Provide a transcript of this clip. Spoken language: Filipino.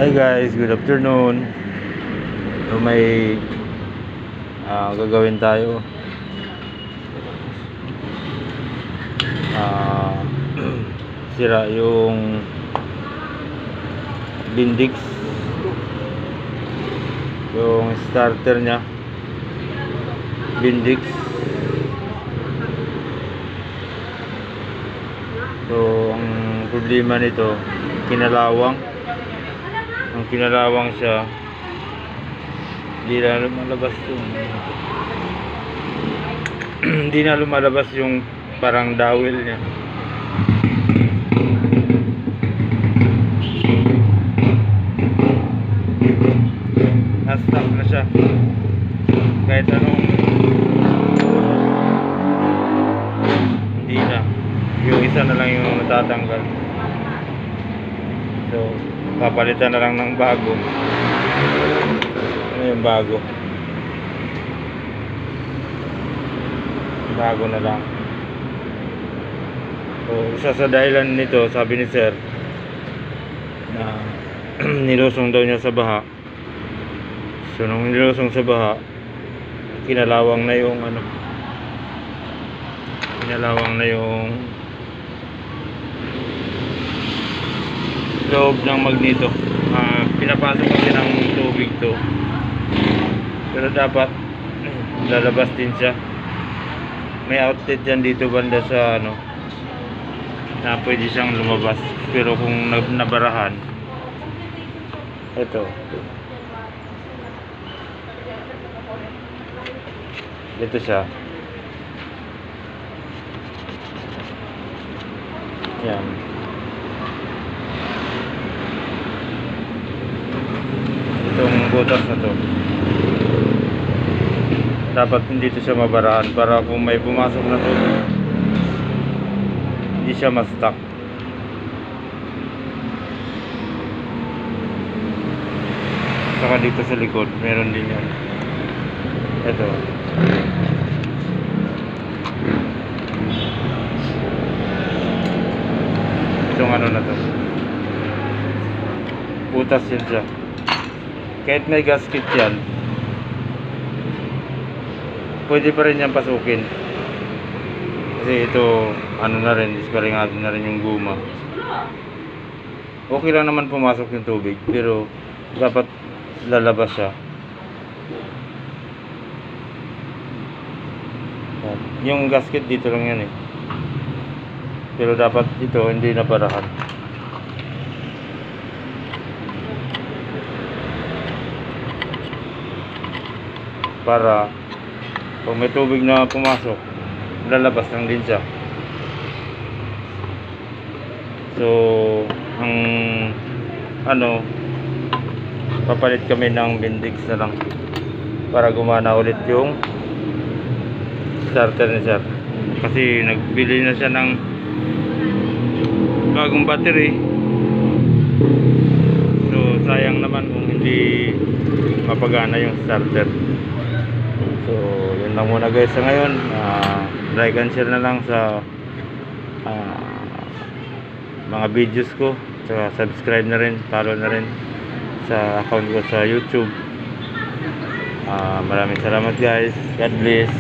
Hi guys, good afternoon. So may gagawin tayo. Ah, Sira yung Bindix, yung starter nya Bindix. So ang problema nito, kinalawang siya, hindi na lumalabas yung hindi na lumalabas yung parang dowel niya. Na-stuck na siya kahit anong, hindi na, yung isa na lang yung natatanggal. So papalitan na lang ng bago. Ano yung bago na lang. So isa sa dahilan nito, sabi ni sir, na nilusong daw niya sa baha. So nung nilusong sa baha, kinalawang na yung loob ng magneto. Pinapasok kasi ng tubig to, pero dapat lalabas din siya. May outlet dyan dito banda sa na pwede siyang lumabas, pero kung nabarahan, ito siya, yan. Itong butas na to, dapat hindi ito siya mabarahan para kung may pumasok na to, hindi siya ma-stuck. Saka dito sa likod meron din yan. Ito itong na to, butas yun siya. Kahit may gasket yan, pwede pa rin yan pasukin, kasi ito na rin, disparingado na rin yung guma. Okay lang naman pumasok yung tubig, pero dapat lalabas siya. Yung gasket dito lang yan pero dapat ito hindi na parahan. Para kung may tubig na pumasok, lalabas lang din siya. So ang papalit kami ng Bindix na lang para gumana ulit yung starter ni sir, kasi nagbili na siya ng bagong battery. So sayang naman kung hindi mapagana yung starter. So yun lang muna guys sa ngayon. Like and share na lang sa mga videos ko, saka subscribe na rin, follow na rin sa account ko sa YouTube. Maraming salamat guys, God bless.